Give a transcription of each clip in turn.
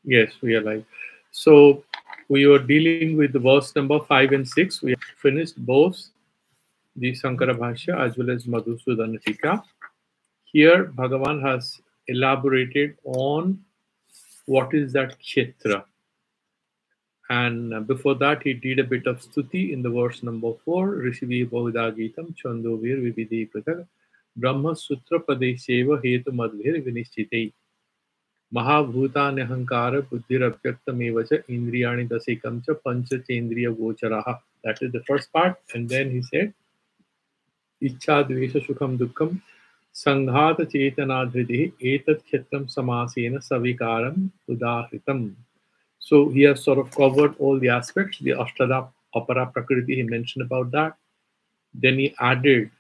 Yes, we are live. So we were dealing with the verse number 5 and 6. We have finished both the Sankara Bhashya as well as Madhusudana Tika. Here, Bhagavan has elaborated on what is that Kshetra. And before that, he did a bit of stuti in the verse number 4. Rishivi Bahuda Gitam Chandovir Vividi Pratak Brahma Sutra Padesheva Hetu Madhvir Vinishchite. महाभूतान्यहंकार बुद्धिरव्यक्तमेव च इंद्रियाणि दशेकं च पंचचेन्द्रिय गोचराः. That is the first part, and then he said इच्छा द्वेष सुखम दुःखम संघात चेतना धृतिः एतत् क्षेत्रम समासेन सविकारम उदाहृतम. So he has sort of covered all the aspects. The Ashtada Apara Prakriti, he mentioned about that. Then he added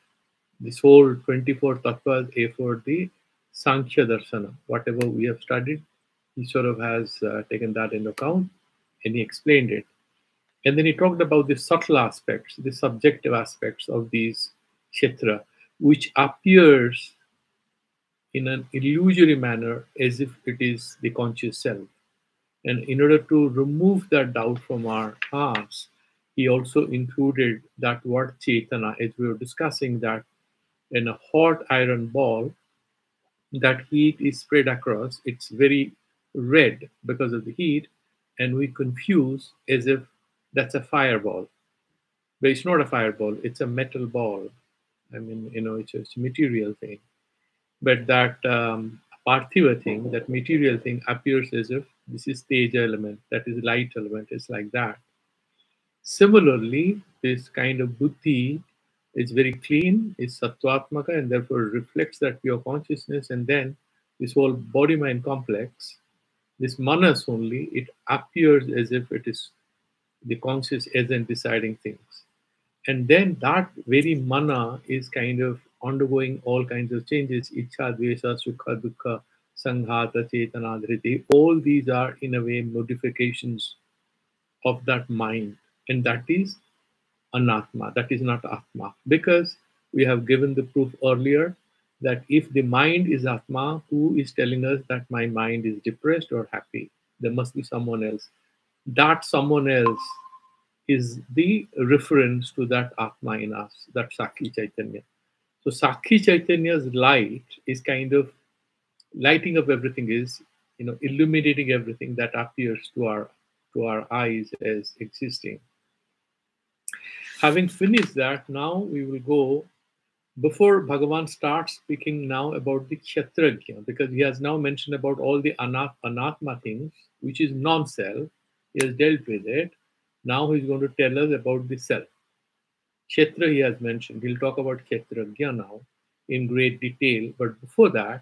this whole 24 tattvas for the Sankhya Darsana. Whatever we have studied, he sort of has taken that into account and he explained it. And then he talked about the subtle aspects, the subjective aspects of these kshetra, which appears in an illusory manner as if it is the conscious self. And in order to remove that doubt from our hearts, he also included that word chetana, as we were discussing, that in a hot iron ball, that heat is spread across. It's very red because of the heat, and we confuse as if that's a fireball. But it's not a fireball, it's a metal ball. I mean, it's a material thing. But that parthiva thing, that material thing, appears as if this is teja element, that is light element. It's like that. Similarly, this kind of buddhi is very clean, is sattvatmaka, and therefore reflects that pure consciousness. And then this whole body mind complex, this manas only, it appears as if it is the conscious agent deciding things. And then that very mana is kind of undergoing all kinds of changes. Ichha, dvesha, sukha, dukkha, sanghata, chetana, dhriti. All these are in a way modifications of that mind. And that is anatma, that is not atma. Because we have given the proof earlier that if the mind is atma, who is telling us that my mind is depressed or happy? There must be someone else. That someone else is the reference to that atma in us, that Sakhi Chaitanya. So Sakhi Chaitanya's light is kind of lighting up everything, is illuminating everything that appears to our eyes as existing. Having finished that, now we will go, before Bhagavan starts speaking now about the Kshatragya, because he has now mentioned about all the anatma things, which is non-self. He has dealt with it. Now he's going to tell us about the self. Kshetra he has mentioned. We'll talk about Kshetragya now in great detail. But before that,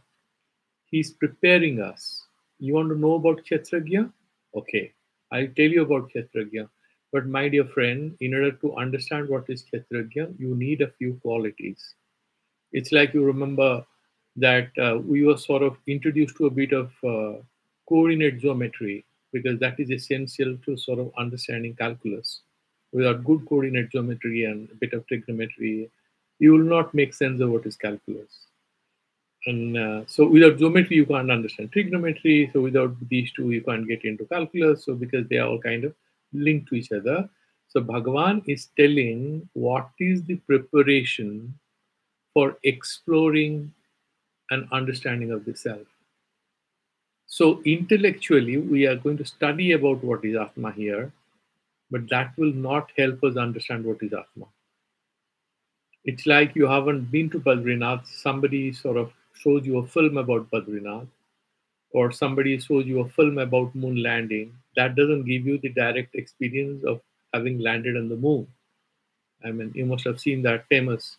he's preparing us. You want to know about Kshetragya? Okay, I'll tell you about Kshetragya. But my dear friend, in order to understand what is Kshetragya, you need a few qualities. It's like you remember that we were sort of introduced to a bit of coordinate geometry, because that is essential to sort of understanding calculus. Without good coordinate geometry and a bit of trigonometry, you will not make sense of what is calculus. And so without geometry, you can't understand trigonometry. So without these two, you can't get into calculus. So because they are all kind of linked to each other. So Bhagavan is telling what is the preparation for exploring an understanding of the self. So intellectually, we are going to study about what is Atma here, but that will not help us understand what is Atma. It's like you haven't been to Badrinath, somebody sort of shows you a film about Badrinath, or somebody shows you a film about moon landing. That doesn't give you the direct experience of having landed on the moon. I mean, you must have seen that famous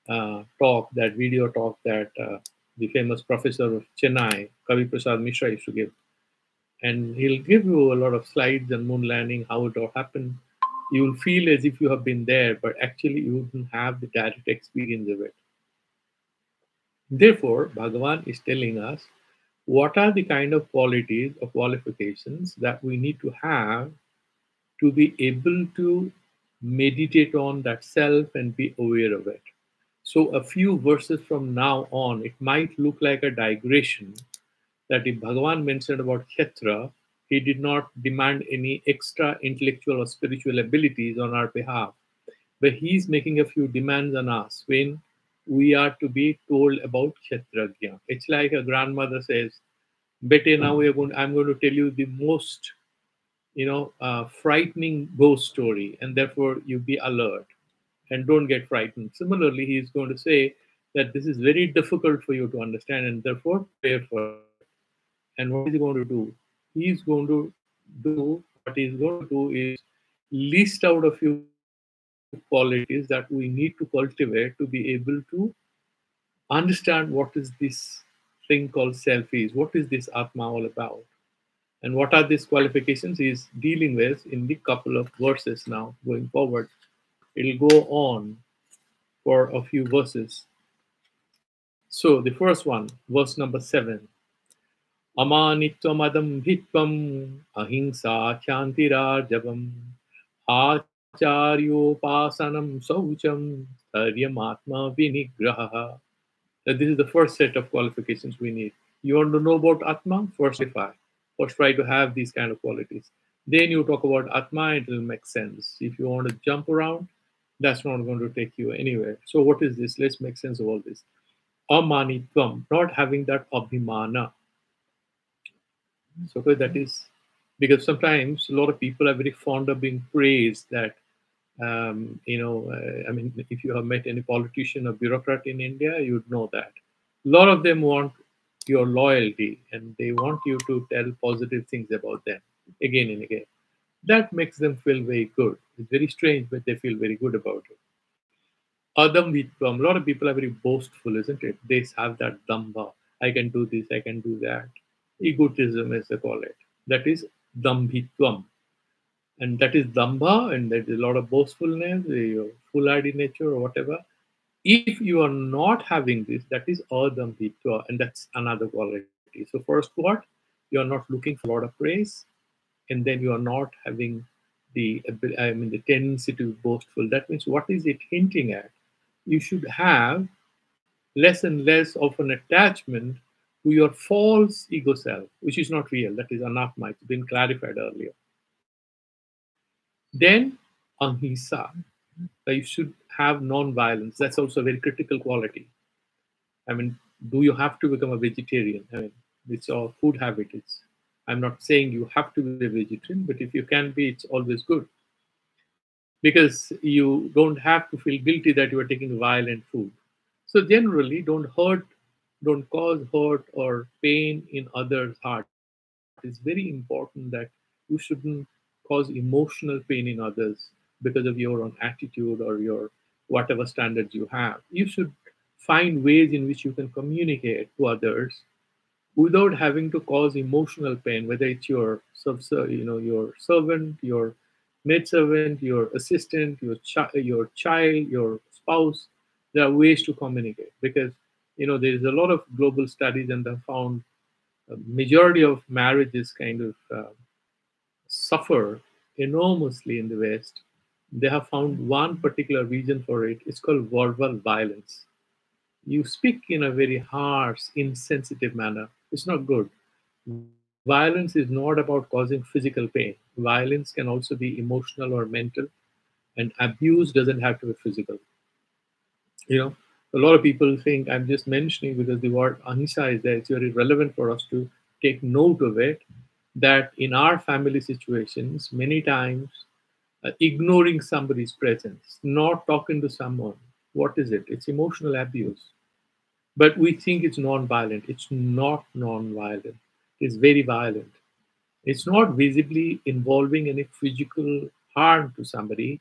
talk, that video talk that the famous professor of Chennai, Kavi Prasad Mishra, used to give. And he'll give you a lot of slides on moon landing, how it all happened. You will feel as if you have been there, but actually you wouldn't have the direct experience of it. Therefore, Bhagavan is telling us what are the kind of qualities or qualifications that we need to have to be able to meditate on that self and be aware of it. So, a few verses from now on, it might look like a digression that if Bhagavan mentioned about Kshetra, He did not demand any extra intellectual or spiritual abilities on our behalf, but he's making a few demands on us when we are to be told about Kshatragya. It's like a grandmother says, Bete, now I'm going to tell you the most, frightening ghost story, and therefore you be alert and don't get frightened. Similarly, he is going to say that this is very difficult for you to understand, and therefore prepare for it. And what is he going to do? He is going to do what he's going to do is list out a few qualities that we need to cultivate to be able to understand what is this thing called self is, what is this Atma all about, and what are these qualifications he is dealing with in the couple of verses now going forward. It'll go on for a few verses. So the first one, verse number 7. Amanitvamadambhitvam ahimsa kyantirajabam acharyopasanam saucham dharyamatma vinigraha. This is the first set of qualifications we need. You want to know about Atma? First qualify. First try to have these kind of qualities. Then you talk about Atma, it will make sense. If you want to jump around, that's not going to take you anywhere. So what is this? Let's make sense of all this. Amanitvam, not having that abhimana. So that is because sometimes a lot of people are very fond of being praised that I mean, if you have met any politician or bureaucrat in India, you'd know that. A lot of them want your loyalty and they want you to tell positive things about them again and again. That makes them feel very good. It's very strange, but they feel very good about it. Adam Vitvam, a lot of people are very boastful, isn't it? They have that damba. I can do this, I can do that. Egotism, as they call it. That is dambhitvam. And that is damba, and there is a lot of boastfulness, your foolhardy nature, or whatever. If you are not having this, that is adambhitva, and that's another quality. So, first, what? You are not looking for a lot of praise, and then you are not having the tendency to be boastful. That means, what is it hinting at? You should have less and less of an attachment to your false ego self, which is not real. That is anatma. It's been clarified earlier. Then ahimsa. You should have non-violence. That's also a very critical quality. I mean, do you have to become a vegetarian? I mean, it's our food habit. I'm not saying you have to be a vegetarian, but if you can be, it's always good because you don't have to feel guilty that you are taking violent food. So generally, don't cause hurt or pain in others' heart. It's very important that you shouldn't cause emotional pain in others because of your own attitude or your whatever standards you have. You should find ways in which you can communicate to others without having to cause emotional pain, whether it's your your servant, your maidservant, your assistant, your child, your spouse. There are ways to communicate because there is a lot of global studies and they found a majority of marriages kind of suffer enormously in the West. They have found one particular reason for it. It's called verbal violence. You speak in a very harsh, insensitive manner. It's not good. Violence is not about causing physical pain. Violence can also be emotional or mental, and abuse doesn't have to be physical. You know, a lot of people think I'm just mentioning because the word ahimsa is there. It's very relevant for us to take note of it. That in our family situations, many times ignoring somebody's presence, not talking to someone, what is it? It's emotional abuse. But we think it's non-violent. It's not non-violent. It's very violent. It's not visibly involving any physical harm to somebody,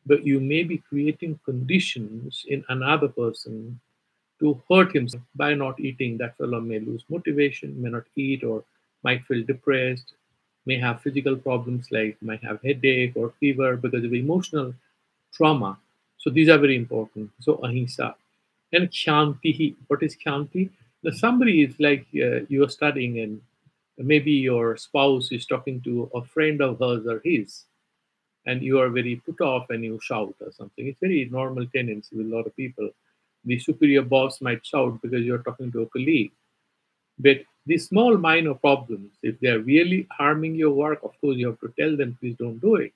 but you may be creating conditions in another person to hurt himself by not eating. That fellow may lose motivation, may not eat, or might feel depressed, may have physical problems like might have headache or fever because of emotional trauma. So these are very important. So ahimsa. And kshanti. What is kshanti? Now somebody is like you are studying and maybe your spouse is talking to a friend of hers or his, and you are very put off and you shout or something. It's very normal tendency with a lot of people. The superior boss might shout because you're talking to a colleague. But These small minor problems, if they are really harming your work, of course you have to tell them, please don't do it.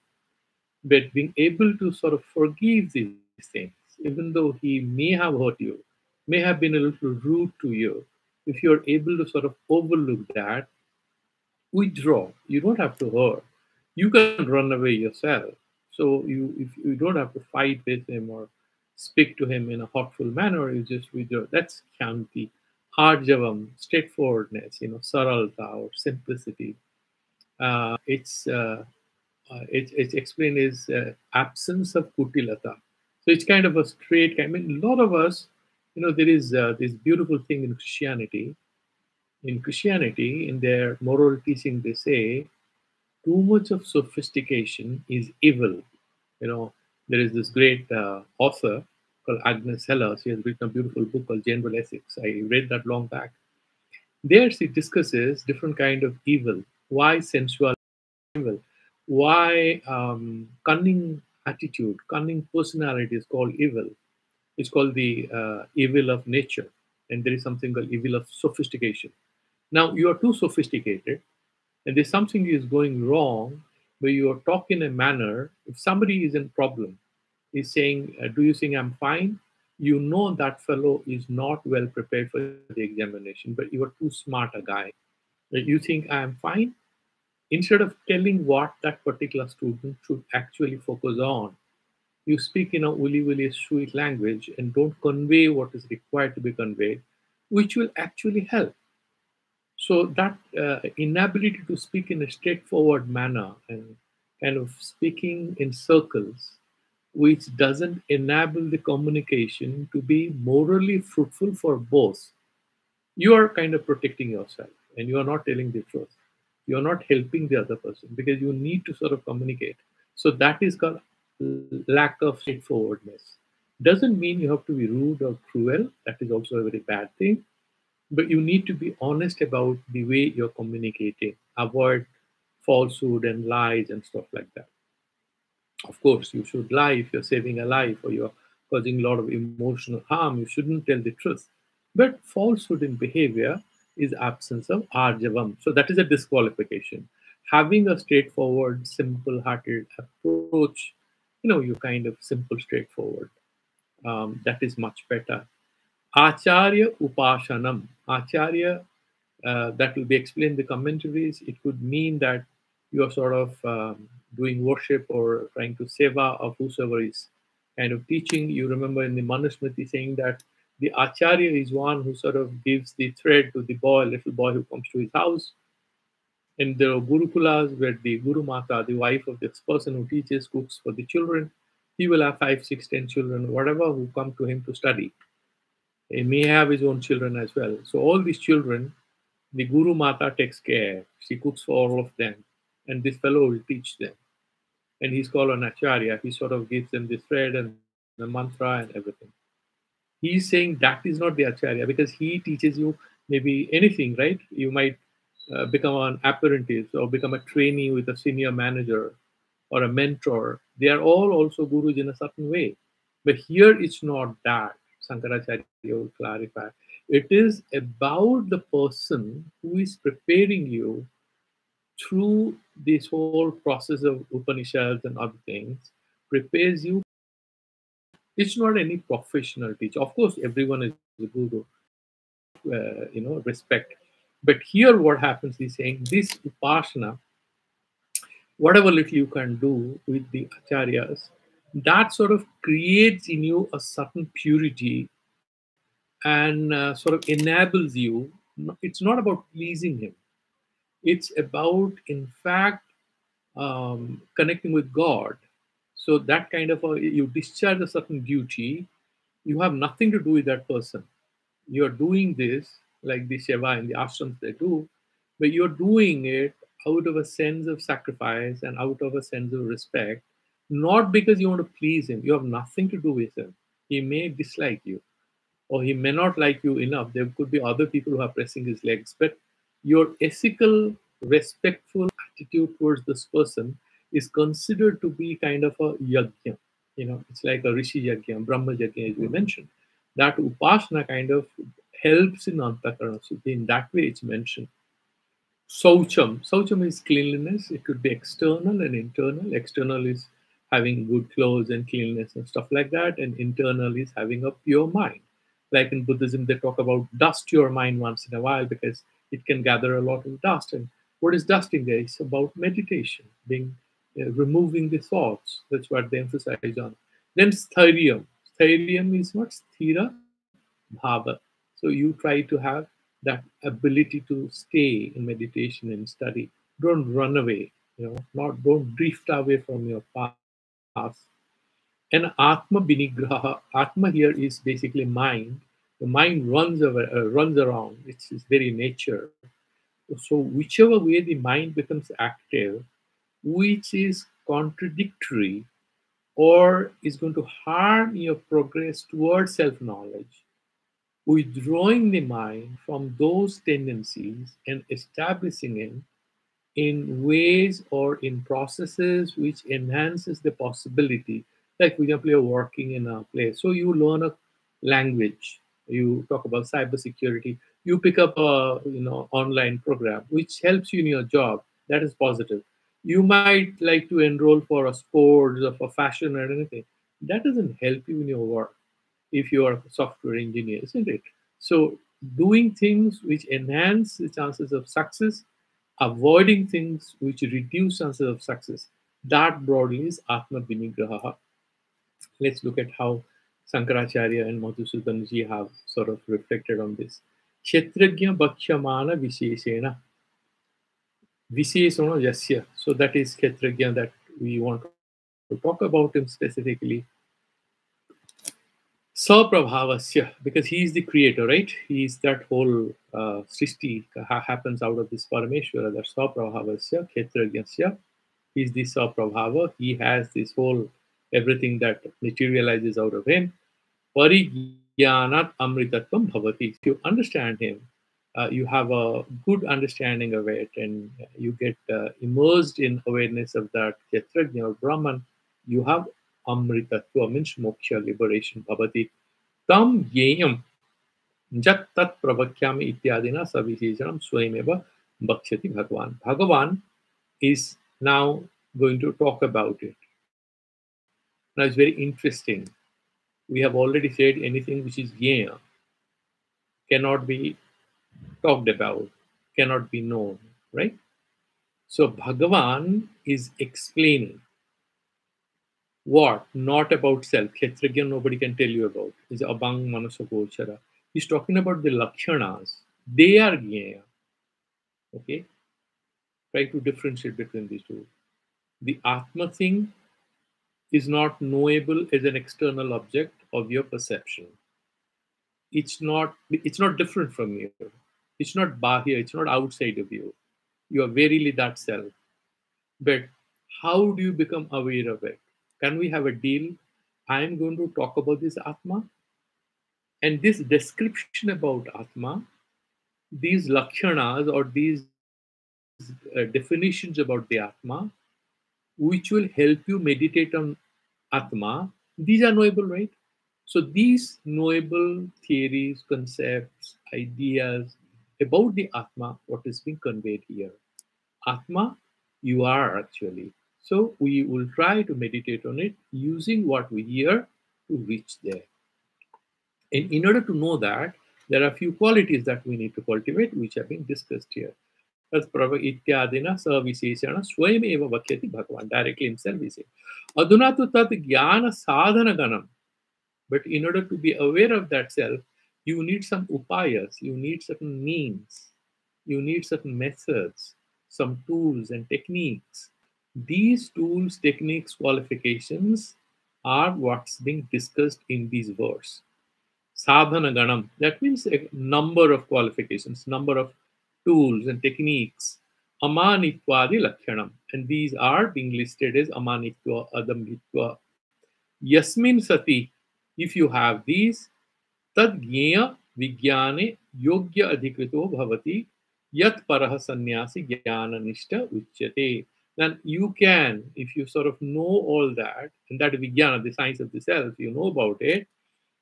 But being able to sort of forgive these things, even though he may have hurt you, may have been a little rude to you, if you're able to sort of overlook that, withdraw. You don't have to hurt. You can run away yourself. So if you don't have to fight with him or speak to him in a hurtful manner, you just withdraw. That's kyanti. Arjavam, straightforwardness, saralta or simplicity. It's explained as absence of kutilata. So it's kind of a straight kind. I mean, a lot of us, there is this beautiful thing in Christianity. In Christianity, in their moral teaching, they say too much of sophistication is evil. You know, there is this great author called Agnes Heller. She has written a beautiful book called General Ethics. I read that long back. There she discusses different kind of evil. Why sensual evil? Why cunning attitude, cunning personality is called evil? It's called the evil of nature. And there is something called evil of sophistication. Now, you are too sophisticated, and there's something is going wrong, where you are talking in a manner, if somebody is in problem, is saying, do you think I'm fine? You know that fellow is not well prepared for the examination, but you are too smart a guy. You think I'm fine? Instead of telling what that particular student should actually focus on, you speak in a woolly, sweet language and don't convey what is required to be conveyed, which will actually help. So that inability to speak in a straightforward manner and kind of speaking in circles, which doesn't enable the communication to be morally fruitful for both, you are kind of protecting yourself and you are not telling the truth. You are not helping the other person because you need to sort of communicate. So that is called lack of straightforwardness. Doesn't mean you have to be rude or cruel. That is also a very bad thing. But you need to be honest about the way you're communicating. Avoid falsehood and lies and stuff like that. Of course, you should lie if you're saving a life or you're causing a lot of emotional harm. You shouldn't tell the truth. But falsehood in behavior is absence of arjavam. So that is a disqualification. Having a straightforward, simple-hearted approach, you kind of simple, straightforward. That is much better. Acharya Upashanam. Acharya, that will be explained in the commentaries. It could mean that you are sort of doing worship or trying to seva of whosoever is kind of teaching. You remember in the Manusmriti saying that the Acharya is one who sort of gives the thread to the boy, little boy who comes to his house. And there are Gurukulas where the Guru Mata, the wife of this person who teaches, cooks for the children. He will have 5, 6, 10 children, whatever, who come to him to study. He may have his own children as well. So all these children, the Guru Mata takes care. She cooks for all of them. And this fellow will teach them. And he's called an Acharya. He sort of gives them the thread and the mantra and everything. He's saying that is not the Acharya because he teaches you maybe anything, right? You might become an apprentice or become a trainee with a senior manager or a mentor. They are all also gurus in a certain way. But here it's not that. Sankaracharya will clarify. It is about the person who is preparing you through this whole process of Upanishads and other things, prepares you. It's not any professional teacher. Of course, everyone is a guru, respect. But here, what happens is saying this upasana, whatever little you can do with the acharyas, that sort of creates in you a certain purity and sort of enables you. It's not about pleasing him. It's about, in fact, connecting with God. So that kind of you discharge a certain duty. You have nothing to do with that person. You're doing this like the Shiva and the ashrams they do, but you're doing it out of a sense of sacrifice and out of a sense of respect, not because you want to please him. You have nothing to do with him. He may dislike you, or he may not like you enough. There could be other people who are pressing his legs, but your ethical, respectful attitude towards this person is considered to be kind of a yajna. It's like a rishi yajna, brahma yajna, as we mentioned. That upasana kind of helps in Antakarana Suddhi. In that way, it's mentioned. Saucham. Saucham is cleanliness. It could be external and internal. External is having good clothes and cleanliness and stuff like that. And internal is having a pure mind. Like in Buddhism, they talk about dust your mind once in a while because it can gather a lot of dust. And what is dusting there? It's about meditation, being removing the thoughts. That's what they emphasize on. Then sthairyam. Sthairyam is what? Sthira bhava. So you try to have that ability to stay in meditation and study. Don't run away, not don't drift away from your path. And Atma Binigraha, Atma here is basically mind. The mind runs around. It's its very nature. So whichever way the mind becomes active, which is contradictory or is going to harm your progress towards self-knowledge, withdrawing the mind from those tendencies and establishing it in ways or in processes which enhances the possibility. Like for example, you're working in a place, so you learn a language, you talk about cybersecurity, you pick up a online program which helps you in your job. That is positive. You might like to enroll for a sports or for fashion or anything. That doesn't help you in your work if you are a software engineer, isn't it? So doing things which enhance the chances of success, avoiding things which reduce chances of success, that broadly is Atma Vinigraha. Let's look at how Sankaracharya and Madhusudan ji have sort of reflected on this. Kshetrajna Bhakshamana Visheshena. Visheshana Yasya. So that is Kshetrajna that we want to talk about him specifically. Saprabhavasya, because he is the creator, right? He is that whole Srishti happens out of this Parameshwara, that Saprabhavasya, Kshetrajnasya. He is the Saprabhava. He has this whole everything that materializes out of him. Parigyanat amritatvam bhavati. If you understand him, you have a good understanding of it, and you get immersed in awareness of that Kshetrajna or Brahman. You have amritatva, means moksha, liberation, bhavati. Tam yeyam jat tat pravakhyami ityadina saviseshanam swayameva bhakshati bhagavan. Bhagavan is now going to talk about it. Now it's very interesting. We have already said anything which is yena cannot be talked about, cannot be known, right? So Bhagavan is explaining what? Not about self. Kshetrajna nobody can tell you about. Is abang manasagochara. He's talking about the lakshanas. They are jnaya. Okay? Try to differentiate between these two. The Atma thing is not knowable as an external object of your perception. It's not different from you. It's not bahya, it's not outside of you. You are verily that self. But how do you become aware of it? Can we have a deal? I am going to talk about this Atma, and this description about Atma, these lakshanas or these definitions about the Atma, which will help you meditate on Atma, these are knowable, right? So these knowable theories, concepts, ideas about the Atma, what is being conveyed here. Atma, you are actually. So we will try to meditate on it using what we hear to reach there. And in order to know that, there are a few qualities that we need to cultivate, which have been discussed here. As Prabha Ityadina Savisheshana Swayam Eva Vakyati Bhagavan, directly himself is saying. Aduna tu tat jnana sadhana ganam. But in order to be aware of that self, you need some upayas, you need certain means, you need certain methods, some tools and techniques. These tools, techniques, qualifications are what's being discussed in these verse. Sadhana ganam, that means a number of qualifications, number of tools and techniques. Amanitwadi lakshanam, and these are being listed as amanitva, adambhitva. Yasmin sati, if you have these, tad jnaya vigyane yogya adhikrito bhavati yat paraha sannyasi jnana nishta uchyate. Then you can, if you sort of know all that, and that vijnana, the science of the self, you know about it,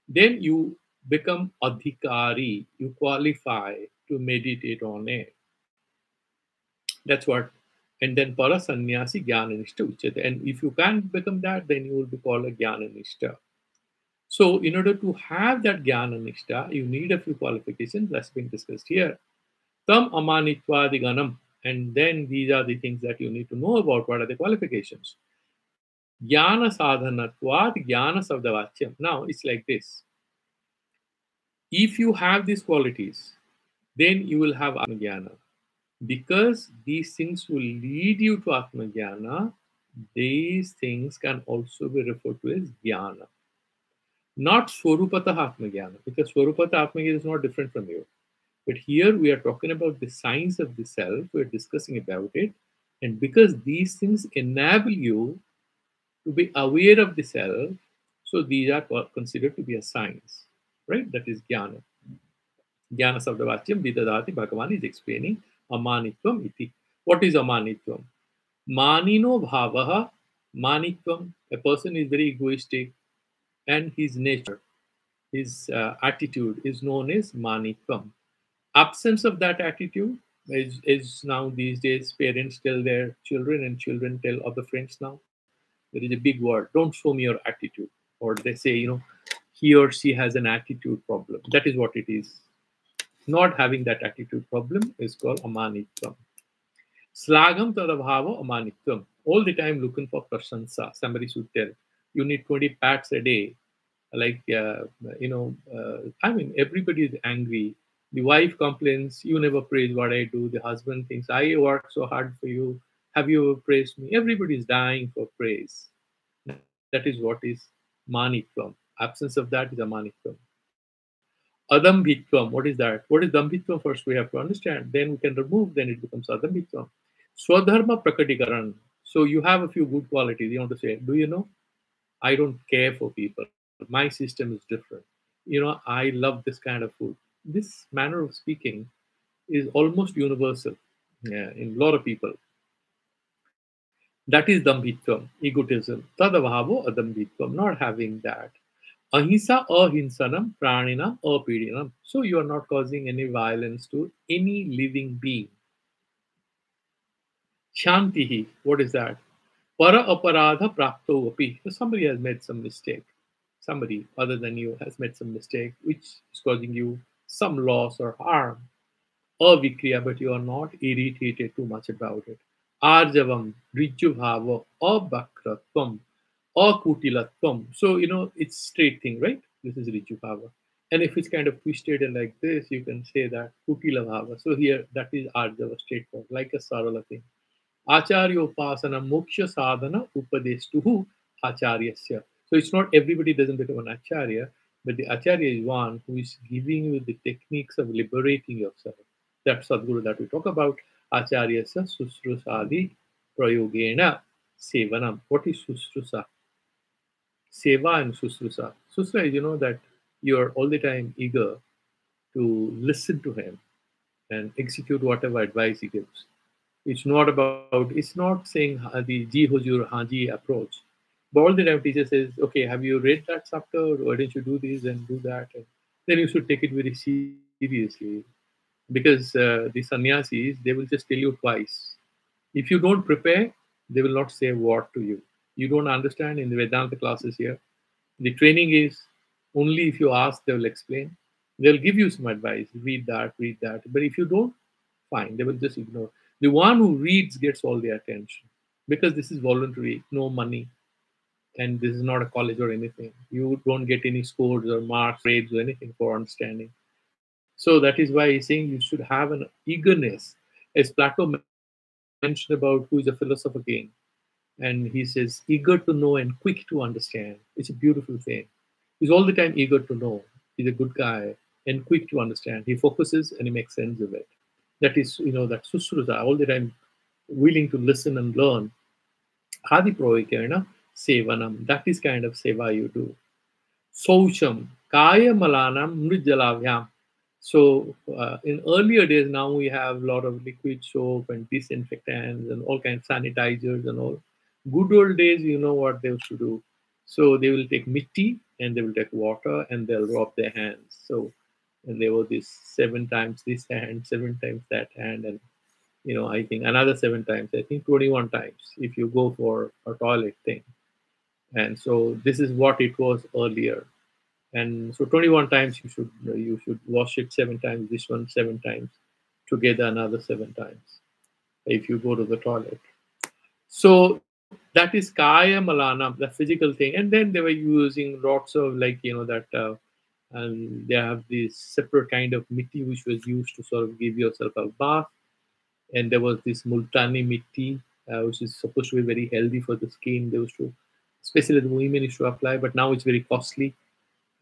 then you become adhikari, you qualify to meditate on it. That's what. And then para sannyasi jnana nishta uchyate. And if you can't become that, then you will be called a jnana nishta. So, in order to have that jnana nishta, you need a few qualifications that's been discussed here. Tam amanitva ganam. And then these are the things that you need to know about. What are the qualifications? Jnana sadhanatvad jnana savdavachyam. Now, it's like this. If you have these qualities, then you will have Atmajnana. Because these things will lead you to Atmajnana, these things can also be referred to as Jnana. Not Swarupata Atmajnana, because Swarupata Atmajnana is not different from you. But here we are talking about the science of the self, we're discussing about it. And because these things enable you to be aware of the self, so these are considered to be a science, right? That is Jnana. Jnana Sabdavakyam Vidadati Bhagavan is explaining Amanitvam iti. What is Amanitvam? Manino bhavaha manitvam. A person is very egoistic and his nature, his attitude is known as manitvam. Absence of that attitude is now these days parents tell their children and children tell other friends now. There is a big word. Don't show me your attitude. Or they say, he or she has an attitude problem. That is what it is. Not having that attitude problem is called amanitvam. Slagam tadabhava amanitvam. All the time looking for prasansa. Somebody should tell, you need 20 pats a day. Like, I mean, everybody is angry. The wife complains, you never praise what I do. The husband thinks, I work so hard for you. Have you ever praised me? Everybody is dying for praise. That is what is manitvam. Absence of that is amanitvam. Adambhitvam, what is that? What is dambhitvam? First we have to understand. Then we can remove, then it becomes adambhitvam. Swadharma prakatikaran. So you have a few good qualities. You want to say, do you know? I don't care for people. My system is different. I love this kind of food. This manner of speaking is almost universal, yeah, in a lot of people. That is dambhitvam, egotism. Tadavhavo adambhitvam, not having that. Ahisa ahinsanam pranina apidinam. So you are not causing any violence to any living being. Shantihi, what is that? Para aparadha prapto api. So somebody has made some mistake. Somebody other than you has made some mistake which is causing you some loss or harm. Avikriya, but you are not irritated too much about it. Arjavam, Rijubhava, Abakratvam, Akutilatvam. So, it's straight thing, right? This is Rijubhava. And if it's kind of twisted and like this, you can say that Kutilavava. So here, that is Arjava, straightforward, like a Sarala thing. Acharya upasana moksha sadhana upadestuhu acharyasya. So it's not everybody doesn't become an acharya, but the acharya is one who is giving you the techniques of liberating yourself. That's Sadguru that we talk about. Acharyasya susrusadi prayogena sevanam. What is susrusa? Seva and susrusa. Susra is, that you're all the time eager to listen to him and execute whatever advice he gives. It's not saying the ji hujur haji approach. But all the time teacher says, okay, have you read that chapter? Why don't you do this and do that? And then you should take it very seriously. Because the sannyasis, they will just tell you twice. If you don't prepare, they will not say a word to you. You don't understand in the Vedanta classes here. The training is only if you ask, they will explain. They'll give you some advice. Read that, read that. But if you don't, fine, they will just ignore. The one who reads gets all the attention because this is voluntary, no money, and this is not a college or anything. You don't get any scores or marks, grades, or anything for understanding. So that is why he's saying you should have an eagerness. As Plato mentioned about who is a philosopher king, and he says, eager to know and quick to understand. It's a beautiful thing. He's all the time eager to know. He's a good guy and quick to understand. He focuses and he makes sense of it. That is, that susruta, all the time willing to listen and learn. Adi provikena sevanam. That is kind of seva you do. Saucham, kaya malanam nrijalavhyam. So in earlier days, now we have a lot of liquid soap and disinfectants and all kinds of sanitizers and all. Good old days, you know what they used to do. So they will take mitti and they will take water and they'll rub their hands. So, and there were this 7 times this hand, 7 times that hand, and I think another 7 times. I think 21 times if you go for a toilet thing. And so this is what it was earlier. And so 21 times you should wash it 7 times. This one 7 times, together another 7 times if you go to the toilet. So that is kaya malana, the physical thing. And then they were using lots of that, and they have this separate kind of mitti which was used to sort of give yourself a bath. And there was this multani mitti, which is supposed to be very healthy for the skin. They used to, especially the women, used to apply, but now it's very costly.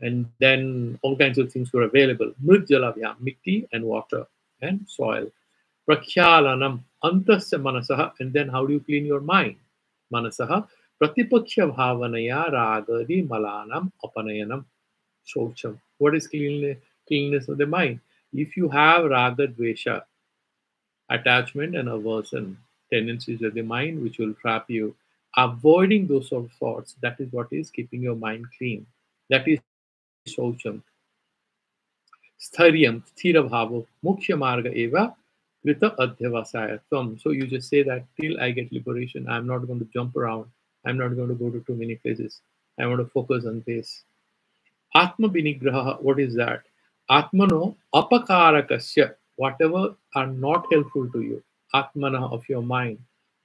And then all kinds of things were available. Mrid jalavya, mitti and water and soil. Prakhyalanam antasya manasaha. And then how do you clean your mind? Manasaha pratipakshya bhavanaya ragadi malanam apanayanam shaucham. What is cleanliness of the mind? If you have raga dvesha, attachment and aversion tendencies of the mind which will trap you, avoiding those sort of thoughts, that is what is keeping your mind clean. That is shaucham. Stharyam, sthira bhavo, mukhya marga eva, krita adhyavasayatvam. So you just say that till I get liberation, I'm not going to jump around. I'm not going to go to too many places. I want to focus on this. Atma vinigraha, what is that? Atmano apakarakasya, whatever are not helpful to you. Atmana of your mind.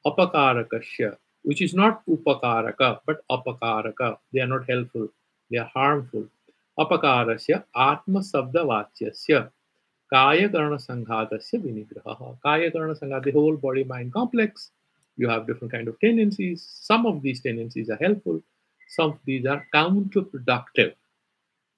Apakarakasya, which is not upakaraka, but apakaraka. They are not helpful. They are harmful. Apakarasya atma sabda vachyasya. Kaya karana sanghatasya vinigraha. Kaya karana sangha, the whole body mind complex. You have different kind of tendencies. Some of these tendencies are helpful. Some of these are counterproductive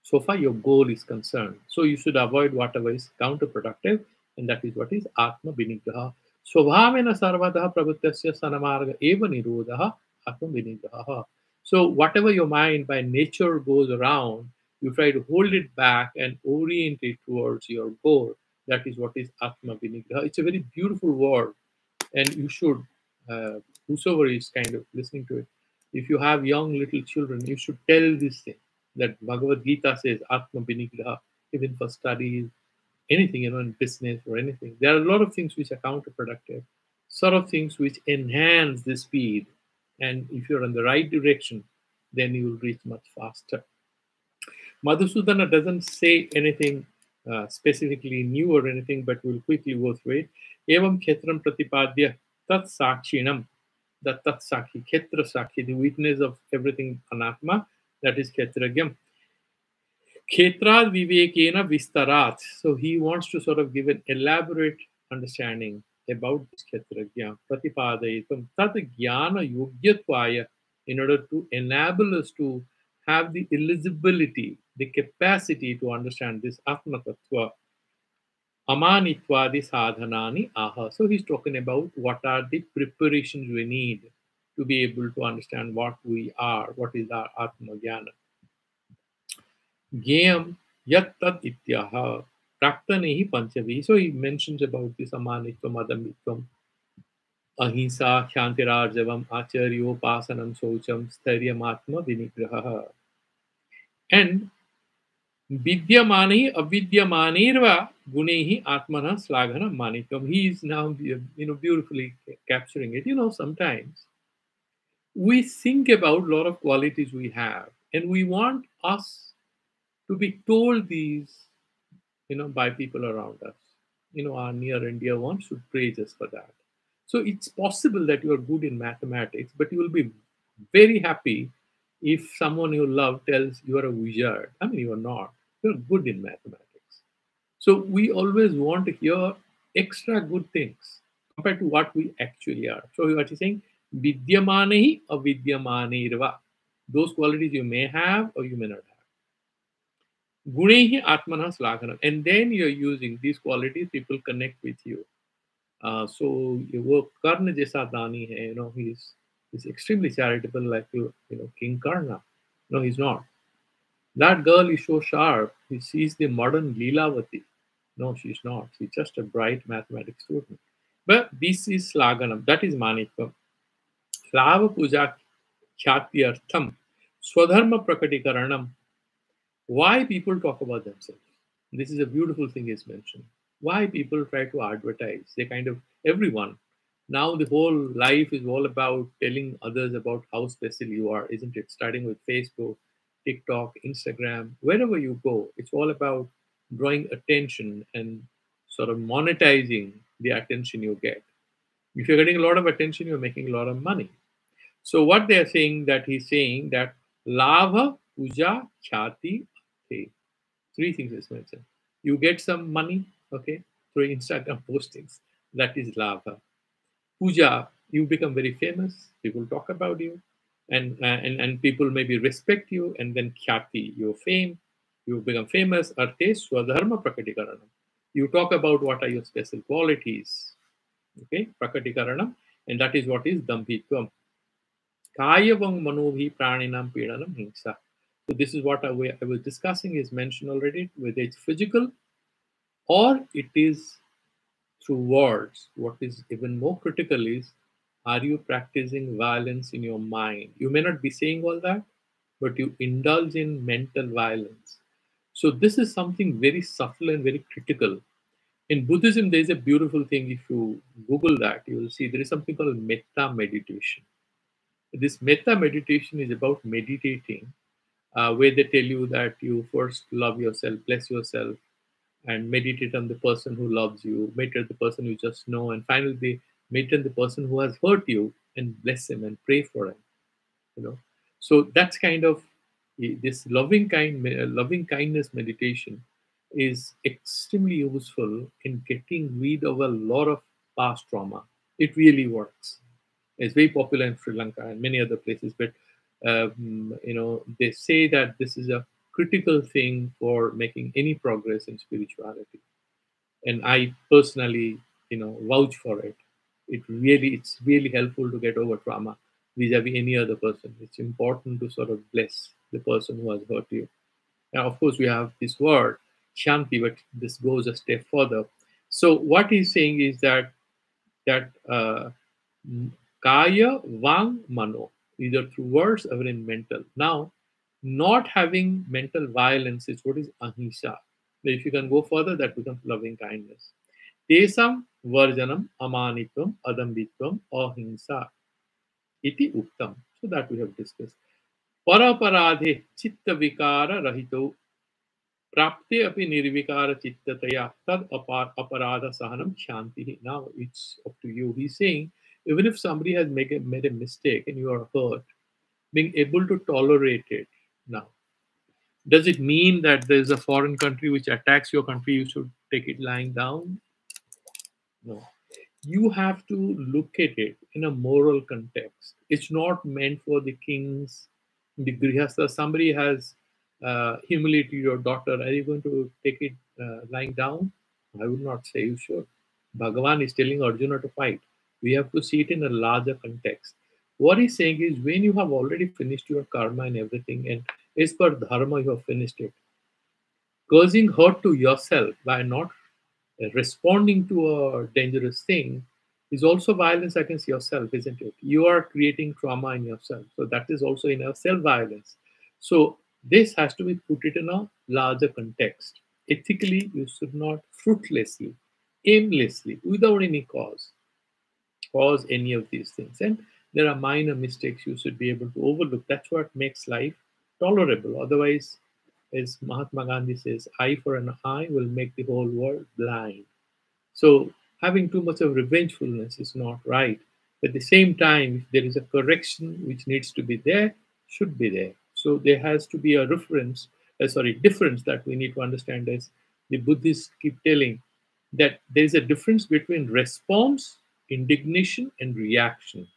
so far your goal is concerned. So you should avoid whatever is counterproductive, and that is what is Atma Vinigraha. Swabhavena sarvadaha pravittasya sanamarga eva nirodha Atma Vinigraha. So whatever your mind by nature goes around, you try to hold it back and orient it towards your goal. That is what is Atma Vinigraha. It's a very beautiful word, and you should, whosoever is kind of listening to it, if you have young little children, you should tell this thing that Bhagavad Gita says Atma Vinigraha, even for studies, anything, in business or anything. There are a lot of things which are counterproductive, sort of things which enhance the speed. And if you're in the right direction, then you will reach much faster. Madhusudana doesn't say anything specifically new or anything, but we'll quickly go through it. Evam khetram pratipadya tat sakshinam. The tat sakhi, khetra sakhi, the witness of everything anatma, that is khetragyam. Khetrad vivekena vistarat. So he wants to sort of give an elaborate understanding about this khetragya. Pratipadayitam tat jnana yogyatvaya, in order to enable us to have the eligibility, the capacity to understand this Atma Tattva. Amanitvadi sadhanani aha. So he's talking about what are the preparations we need to be able to understand what we are, what is our Atma Jnana. Gyam yat tad ityaha praktanehi panchavi. So he mentions about this amanitvam, adamitvam, ahimsa, kshantirajavam, acharyopasanam, socham, sthairyamatma, vinigraha. And vidyamani avidyamanirva gunehi atmana slaghana manikam. He is now beautifully capturing it. Sometimes we think about a lot of qualities we have, and we want us to be told these, by people around us. Our near and dear ones should praise us for that. So it's possible that you are good in mathematics, but you will be very happy if someone you love tells you are a wizard. I mean, you are not. You're good in mathematics. So we always want to hear extra good things compared to what we actually are. So what he's saying, vidyamanehi avidyamanirva. Those qualities you may have or you may not have. Gunehi atmana slaganam. And then you're using these qualities, people connect with you. So your work, Karna Jesa Dani hai, he's extremely charitable, like King Karna. No, he's not. That girl is so sharp. She's the modern Leelavati. No, she's not. She's just a bright mathematics student. But this is Slaganam. That is Manikam. Slava Puja Khyatiyartham. Swadharma Prakatikaranam. Why people talk about themselves? This is a beautiful thing is mentioned. Why people try to advertise? They kind of everyone. Now the whole life is all about telling others about how special you are, isn't it? Starting with Facebook, TikTok, Instagram, wherever you go, it's all about drawing attention and sort of monetizing the attention you get. If you're getting a lot of attention, you're making a lot of money. So what they're saying that he's saying that lava, puja, chati, okay. Three things is mentioned. You get some money, okay, through Instagram postings. That is lava. Puja, you become very famous. People talk about you, and people maybe respect you. And then khyati, your fame, you become famous. Arte swadharma prakatikaranam. You talk about what are your special qualities, okay, prakatikaranam, and that is what is dambhitvam. Kayavang manobhi praninam pedanam hingsa. So this is what I was discussing is mentioned already, whether it's physical or it is through words. What is even more critical is, are you practicing violence in your mind? You may not be saying all that, but you indulge in mental violence. So this is something very subtle and very critical. In Buddhism, there is a beautiful thing. If you Google that, you will see there is something called metta meditation. This metta meditation is about meditating, where they tell you that you first love yourself, bless yourself, and meditate on the person who loves you, meditate on the person you just know, and finally meditate on the person who has hurt you and bless him and pray for him. You know, so that's kind of this loving kindness meditation is extremely useful in getting rid of a lot of past trauma. It really works. It's very popular in Sri Lanka and many other places, but they say that this is a critical thing for making any progress in spirituality. And I personally, vouch for it. It's really helpful to get over trauma vis-a-vis any other person. It's important to sort of bless the person who has hurt you. Now, of course, we have this word shanti, but this goes a step further. So what he's saying is that kaya, vang, mano, either through words or in mental. Now, not having mental violence is what is ahimsa. If you can go further, that becomes loving kindness. Tesam varjanam amanitvam adambitvam ahimsa iti uktam. So that we have discussed. Paraparadhe chitta vikara rahito prapte api nirvikara chittataya tad aparadha sahanam shanti. Now it's up to you. He's saying, even if somebody has made a mistake and you are hurt, being able to tolerate it now. Does it mean that there's a foreign country which attacks your country, you should take it lying down? No. You have to look at it in a moral context. It's not meant for the kings, the grihastha. Somebody has humiliated your daughter. Are you going to take it lying down? I would not say you should. Bhagavan is telling Arjuna to fight. We have to see it in a larger context. What he's saying is, when you have already finished your karma and everything, and as per dharma, you have finished it, causing hurt to yourself by not responding to a dangerous thing is also violence against yourself, isn't it? You are creating trauma in yourself. So that is also in a self-violence. So this has to be put it in a larger context. Ethically, you should not fruitlessly, aimlessly, without any cause any of these things. And there are minor mistakes you should be able to overlook. That's what makes life tolerable. Otherwise, as Mahatma Gandhi says, eye for an eye will make the whole world blind. So having too much of revengefulness is not right. At the same time, if there is a correction which needs to be there, should be there. So there has to be a difference that we need to understand, as the Buddhists keep telling, that there is a difference between response, indignation, and reaction.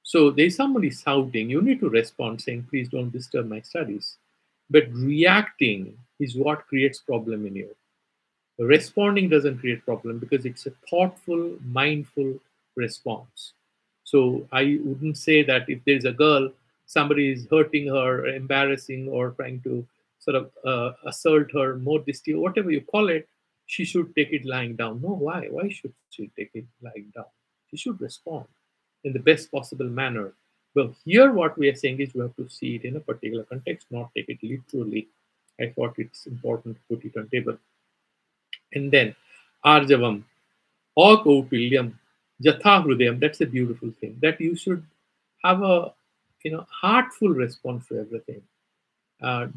So there's somebody shouting, you need to respond saying, please don't disturb my studies. But reacting is what creates problem in you. Responding doesn't create problem because it's a thoughtful, mindful response. So I wouldn't say that if there's a girl, somebody is hurting her, embarrassing, or trying to sort of assault her, modesty, or whatever you call it, she should take it lying down. No, why? Why should she take it lying down? She should respond in the best possible manner. Well, here what we are saying is you have to see it in a particular context, not take it literally. I thought it's important to put it on table. And then Arjavam or Kaupilyam, Jatha Hrudayam, that's a beautiful thing. That you should have a heartful response to everything.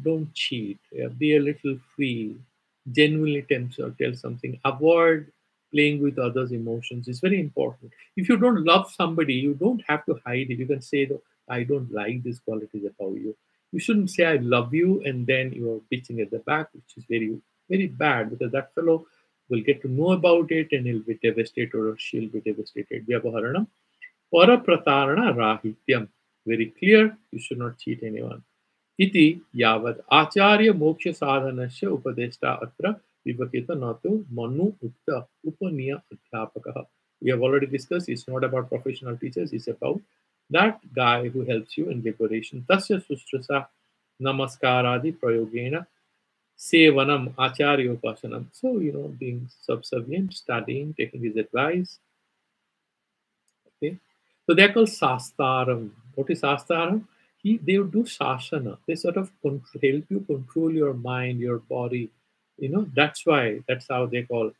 Don't cheat. Be a little free. Genuinely tell something. Avoid playing with others' emotions. It's very important. If you don't love somebody, you don't have to hide it. You can say, "Though I don't like these qualities about you." You shouldn't say, "I love you," and then you are bitching at the back, which is very, very bad because that fellow will get to know about it and he'll be devastated or she'll be devastated. Vyavaharanam. Parapratarana rahityam. Very clear. You should not cheat anyone. इति यावत् आचार्य मोक्ष साधनस्य उपदेष्टा अत्र विवक्षित न तु मनु उक्त उपनीय अध्यापकः. We have already discussed it's not about professional teachers, it's about that guy who helps you in liberation. Tasya sustrasa namaskaradi prayogena sevanam acharya upasanam. So, being subservient, studying, taking his advice. Okay. So they're called sastaram. What is sastaram? They do sasana. They sort of help you control your mind, your body. That's how they call.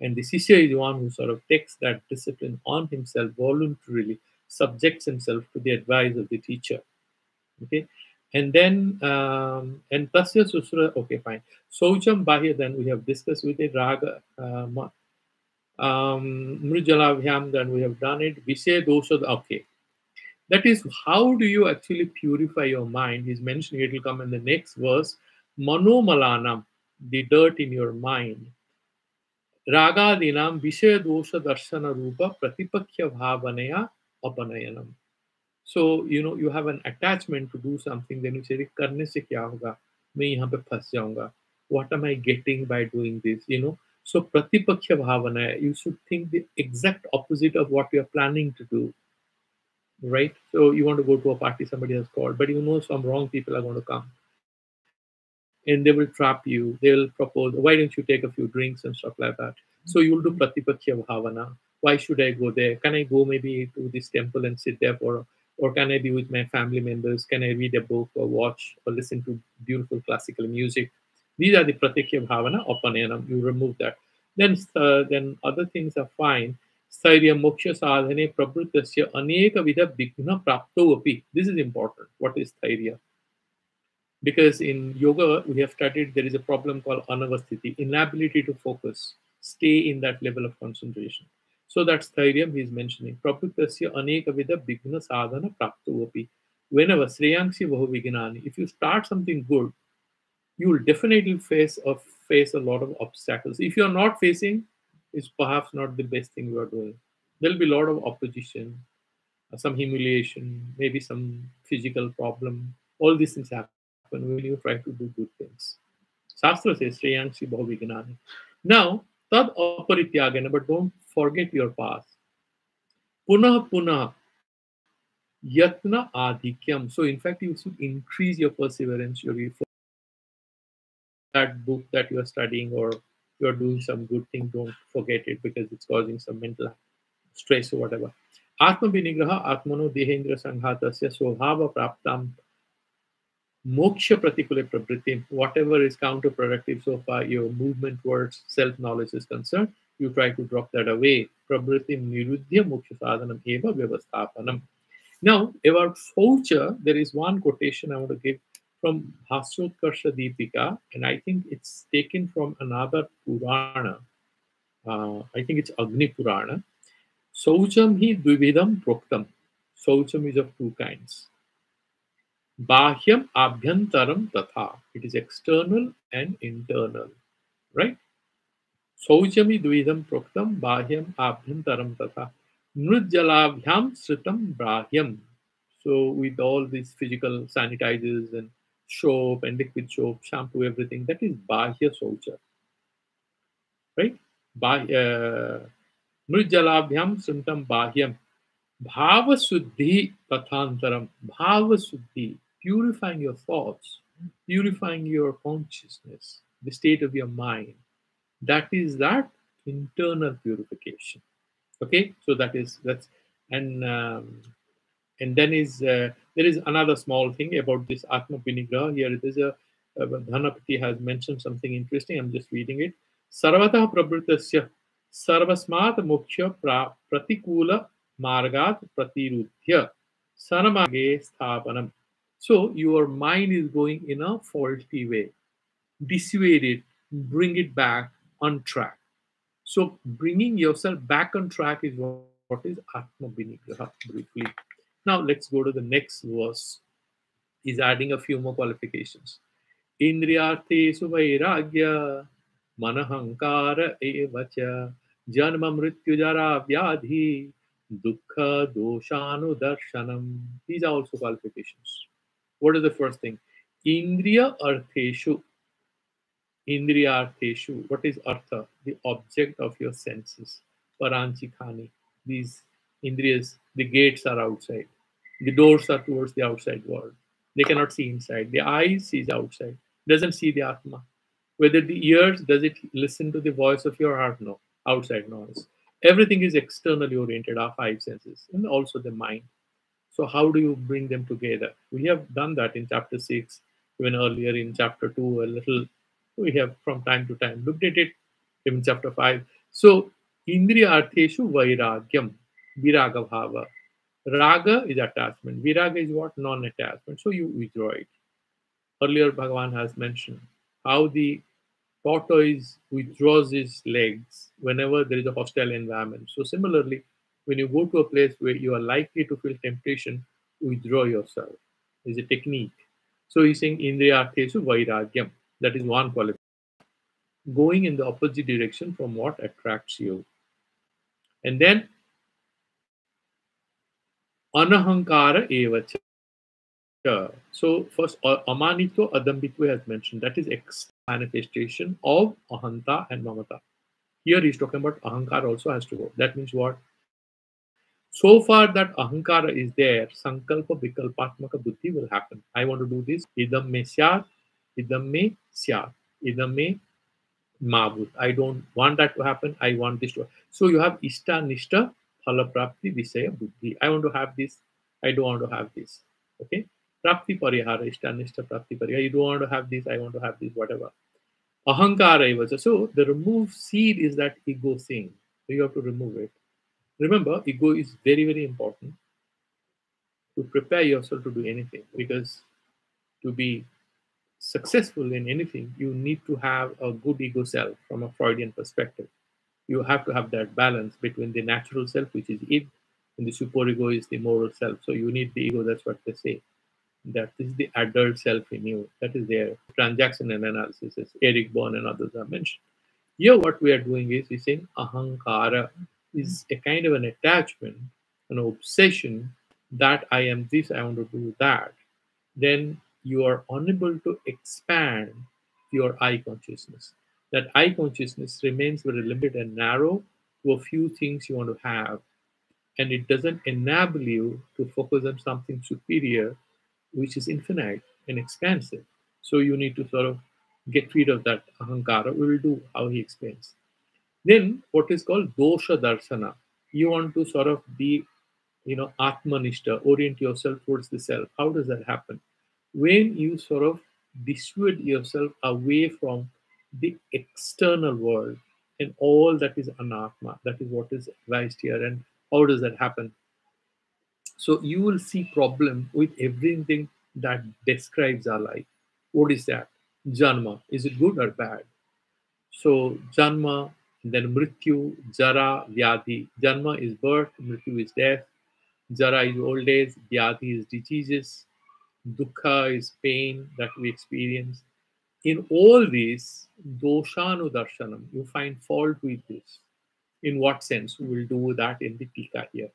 And the Sishya is the one who sort of takes that discipline on himself voluntarily, subjects himself to the advice of the teacher. Okay. And then, and Tasya Susra, okay, fine. Saucham Bahya, then we have discussed with it, Raga, Mrijalavhyam, then we have done it. Visay Dosha, okay. That is, how do you actually purify your mind? He's mentioning it will come in the next verse. Manomalanam, the dirt in your mind. Ragadinam Vishaya Dosha Darsana Rupa Pratipakya Bhavanaya Apanayanam. So, you have an attachment to do something, then you say, करने से क्या होगा? मैं यहाँ पे फंस जाऊंगा. What am I getting by doing this? So Pratipakya Bhavana, you should think the exact opposite of what you're planning to do. Right? So you want to go to a party somebody has called, but some wrong people are going to come and they will trap you. They will propose, why don't you take a few drinks and stuff like that? So you'll do Pratipakya Bhavana. Why should I go there? Can I go maybe to this temple and sit there or can I be with my family members? Can I read a book or watch or listen to beautiful classical music? These are the Pratikya Bhavana, Apanayanam. You remove that. Then other things are fine. Stairya moksha sadhane prabhutasya aneka vidha bhigna prapto api. This is important. What is stairya? Because in yoga, we have studied there is a problem called anavasthiti, inability to focus, stay in that level of concentration. So that's Thairyam he is mentioning. Prabhutasya aneka vida bhigna sadhana prapto api. Whenever Sreyangsi vahu vignani, if you start something good, you will definitely face a lot of obstacles. If you are not facing, it's perhaps not the best thing you are doing. There'll be a lot of opposition, some humiliation, maybe some physical problem. All these things happen when you try to do good things. Shastra says, Shreyangsi Bhavignani. Now, Tad Aparityagana, but don't forget your past. Punah Punah Yatna Adhikyam. So, in fact, you should increase your perseverance, your effort. That book that you are studying or you are doing some good thing, don't forget it because it's causing some mental stress or whatever. Atma Vinigraha Atmano Dehendra Sanghatasya Swabhava Praptam Moksha Pratikula Prabhritim, whatever is counterproductive so far, your movement towards self knowledge is concerned, you try to drop that away. Prabhritim Nirudhya Moksha Sadhanam Eva Vyavasthapanam. Now, about Faucha, there is one quotation I want to give from Bhasyotkarsha Deepika, and I think it's taken from another Purana. I think it's Agni Purana. Saucham hi dvividam proktam. Saucham is of two kinds. Bahyam abhyantaram tatha. It is external and internal. Right? Sauchami dvidam proktam bahyam abhyantaram tatha. Nrujjalabhyam sritam brahyam. So with all these physical sanitizers and soap and liquid soap, shampoo, everything, that is bahya saucha. Right? Nrujjalabhyam sritam bahyam. Bhava Suddhi Pathantaram. Bhava Suddhi, purifying your thoughts, purifying your consciousness, the state of your mind. That is that internal purification. Okay, so that's and And then there is another small thing about this Atma Vinigraha. Here it is Dhanapati has mentioned something interesting. I'm just reading it. Sarvatah Prabhutasya Sarvasmat Mukhya Pratikula Margat Pratirudhya Sanamage Sthapanam. So your mind is going in a faulty way. Dissuade it, bring it back on track. So bringing yourself back on track is what is Atma Vinigraha briefly. Now let's go to the next verse. He's adding a few more qualifications. Indriyarthesu vairagya manahankara evacha janma mrityu jara vyadhi dukkha doshanu darshanam. These are also qualifications. What is the first thing? Indriya artheshu. Indriyartheshu. What is artha? The object of your senses. Paranchikhani. These indriyas, the gates are outside. The doors are towards the outside world. They cannot see inside. The eye sees outside. Doesn't see the Atma. Whether the ears, does it listen to the voice of your heart? No. Outside noise. Everything is externally oriented, our five senses, and also the mind. So how do you bring them together? We have done that in chapter 6, even earlier in chapter 2, a little. We have from time to time looked at it, even chapter 5. So Indriya Artheshu Vairagyam, Viraga Bhava. Raga is attachment. Viraga is what? Non-attachment. So you withdraw it. Earlier Bhagavan has mentioned how the tortoise withdraws his legs whenever there is a hostile environment. So similarly, when you go to a place where you are likely to feel temptation, withdraw yourself. Is a technique. So he's saying Indriyathesu Vairagyam. That is one quality. Going in the opposite direction from what attracts you. And then Anahankara Evacha. So first Amanito Adambitva has mentioned that is manifestation of Ahanta and Mamata. Here he's talking about Ahankara also has to go. That means what? So far that Ahankara is there, Sankalpa Vikalpatmaka Buddhi will happen. I want to do this. Idam me syat, idam me syat, idam me mabut. I don't want that to happen. I want this to happen. So you have Ishta Nishta Phala Prapti Visaya Buddhi. I want to have this. I don't want to have this. Okay? Prapti Parihara, Ishta Nishta Prapti Parihara. You don't want to have this. I want to have this, whatever. Ahankara evacha. So the remove seed is that ego thing. So you have to remove it. Remember, ego is very, very important to prepare yourself to do anything because to be successful in anything, you need to have a good ego self from a Freudian perspective. You have to have that balance between the natural self, which is id, and the superego is the moral self. So you need the ego, that's what they say. That is the adult self in you. That is there. Transaction and analysis, as Eric Berne and others have mentioned. Here, what we are doing is we're saying ahankara is a kind of an attachment, an obsession that I am this, I want to do that. Then you are unable to expand your I consciousness. That I consciousness remains very limited and narrow to a few things you want to have. And it doesn't enable you to focus on something superior, which is infinite and expansive. So you need to sort of get rid of that ahankara. We will do how he explains. Then what is called dosha darsana. You want to sort of be, atmanishta, orient yourself towards the self. How does that happen? When you sort of dissuade yourself away from the external world and all that is anatma. That is what is advised here. And how does that happen? So you will see problem with everything that describes our life. What is that? Janma. Is it good or bad? So Janma, then Mrityu, Jara, Vyadhi. Janma is birth, Mrityu is death, Jara is old age, Vyadhi is diseases, Dukkha is pain that we experience. In all these, Doshanu Darshanam, you find fault with this. In what sense? We will do that in the Tika here.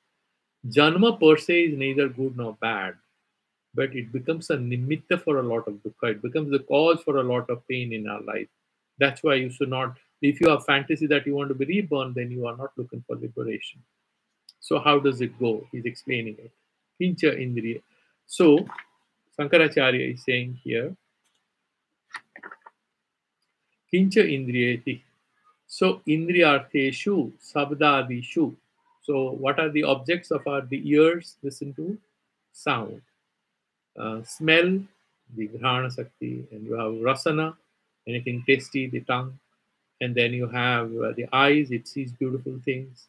Janma per se is neither good nor bad, but it becomes a nimitta for a lot of dukkha. It becomes the cause for a lot of pain in our life. That's why you should not, if you have fantasy that you want to be reborn, then you are not looking for liberation. So how does it go? He's explaining it. Kincha indriya. So Sankaracharya is saying here, Kincha indriyati. So indriyartheshu, sabdadishu. So what are the objects of our the ears listen to? sound. Smell, the Grahana Sakti, and you have Rasana, anything tasty, the tongue. And then you have the eyes, it sees beautiful things.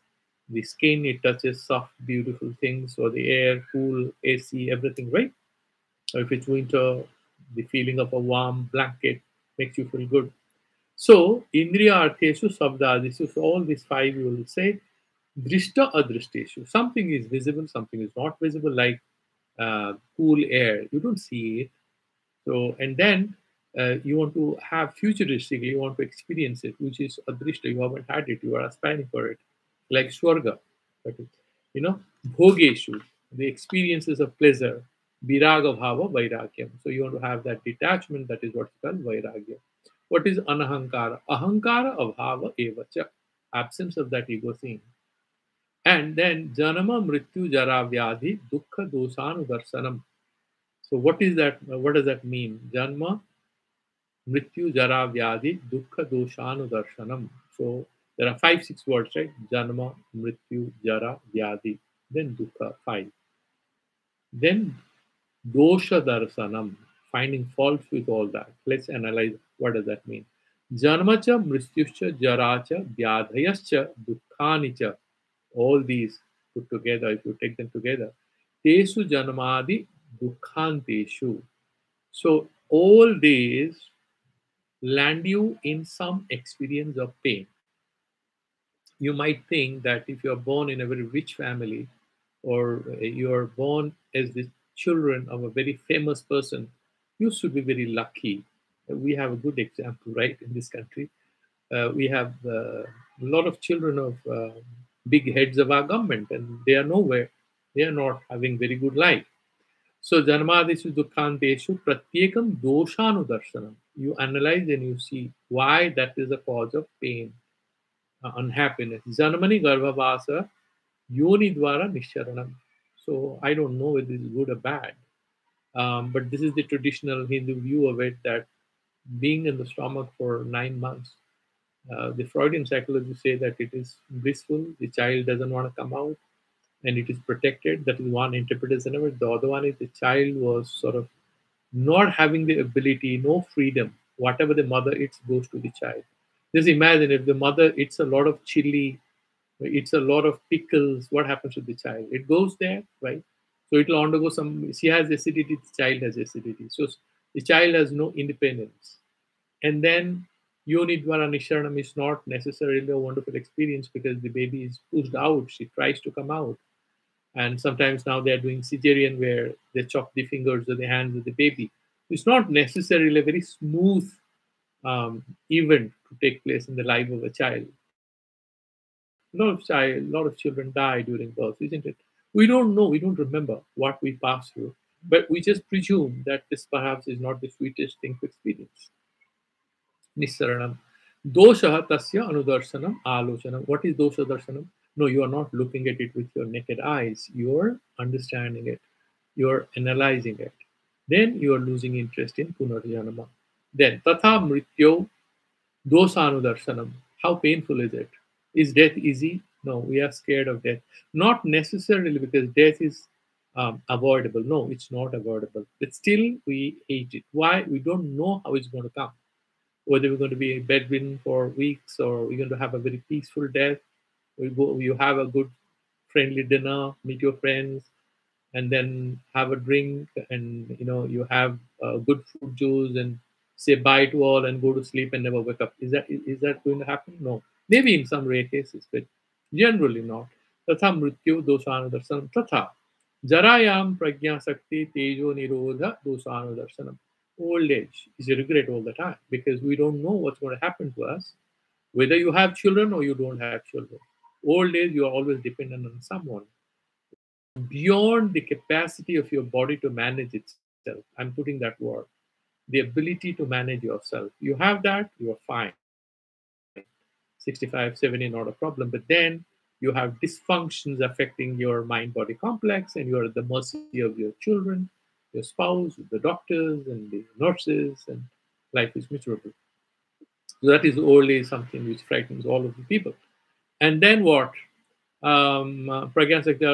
The skin, it touches soft, beautiful things. Or the air, cool, AC, everything, right? Or if it's winter, the feeling of a warm blanket makes you feel good. So, Indriya Artheshu Sabdadishu, so all these five you will say, Drishta Adrishteshu. Something is visible, something is not visible, like cool air. You don't see it. So, and then you want to have futuristically, you want to experience it, which is adrishta. You haven't had it, you are aspiring for it, like Swarga. But, Bhogeshu, the experiences of pleasure, Viraga Bhava, Vairagyam. So, you want to have that detachment, that is what's called Vairagya. What is Anahankara? Ahankara Abhava Evacha, absence of that ego thing. And then Janama Mrityu Jara Vyadhi Dukkha Dosanu Darsanam. So what is that? What does that mean? Janma, Mrityu, Jara, Vyadhi, Dukkha, Doshanu, Darshanam. So there are 5, 6 words, right? Janma, Mrityu, Jara, Vyadhi. Then Dukkha, 5. Then Dosha Darsanam, finding faults with all that. Let's analyze what does that mean. Janmacha, Mrityuscha, Jaracha, Vyadhayascha, Dukkhanicha. All these put together, if you take them together. Tesu Janmadi, Dukkhanteshu. So all these land you in some experience of pain. You might think that if you are born in a very rich family, or you are born as the children of a very famous person, you should be very lucky. We have a good example, right, in this country. We have a lot of children of big heads of our government, and they are nowhere. They are not having very good life. So Janmadishu Dukkhanteshu Pratyekam Doshanudarshanam. You analyze and you see why that is a cause of pain, unhappiness. Janmani Garbhavasa Yoni Dwara Nisharanam. So I don't know whether this is good or bad. But this is the traditional Hindu view of it, that being in the stomach for 9 months, the Freudian psychologists say that it is blissful, the child doesn't want to come out, and it is protected. That is one interpretation of it. The other one is the child was sort of not having the ability, no freedom. Whatever the mother eats goes to the child. Just imagine if the mother eats a lot of chili, eats a lot of pickles, what happens to the child? It goes there, right? So it will undergo some, she has acidity, the child has acidity. So the child has no independence. And then Yonidvara Nisharanam is not necessarily a wonderful experience because the baby is pushed out. She tries to come out. And sometimes now they are doing cesarean where they chop the fingers or the hands of the baby. It's not necessarily a very smooth event to take place in the life of a child. A lot of children die during birth, isn't it? We don't know, we don't remember what we pass through, but we just presume that this perhaps is not the sweetest thing to experience. Nisaranam. Dosha tasya anudarsanam alochanam. What is dosha darshanam? No, you are not looking at it with your naked eyes. You are understanding it. You are analyzing it. Then you are losing interest in punarjanama. Then tatha mrityo dosanudarshanam. How painful is it? Is death easy? No, we are scared of death. Not necessarily because death is avoidable. No, it's not avoidable. But still, we hate it. Why? We don't know how it's going to come. Whether we're going to be bedridden for weeks or we're going to have a very peaceful death. You have a good friendly dinner, meet your friends, and then have a drink, and you have good fruit juice and say bye to all and go to sleep and never wake up. Is that going to happen? No. Maybe in some rare cases, but generally not. Tatha mrityu dosanudarshanam tatha jarayam prajna sakti tejo nirodha dosanudarshanam. Old age is a regret all the time because we don't know what's going to happen to us, whether you have children or you don't have children. Old age, you are always dependent on someone beyond the capacity of your body to manage itself. I'm putting that word. The ability to manage yourself. You have that, you are fine. 65, 70, not a problem. But then you have dysfunctions affecting your mind body complex, and you are at the mercy of your children, your spouse, the doctors, and the nurses, and life is miserable. So that is only something which frightens all of the people. And then what? Pragyan Sakti,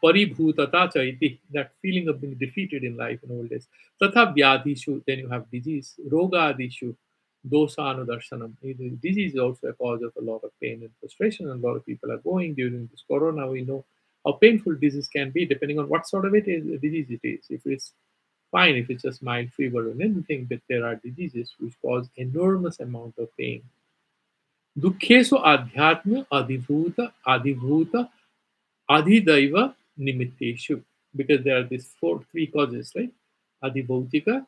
paribhutata cha iti, that feeling of being defeated in life in old days. Tatha vyadhishu, then you have disease. Roga adhishu, dosa anudarshanam. Disease is also a cause of a lot of pain and frustration, and a lot of people are going during this corona. We know how painful disease can be depending on what sort of disease it is. If it's fine, if it's just mild fever or anything, but there are diseases which cause enormous amount of pain. Dukhesu adhyatma adhibhuta adhidaiva nimitteshu, because there are these three causes, right? Adhibhautika,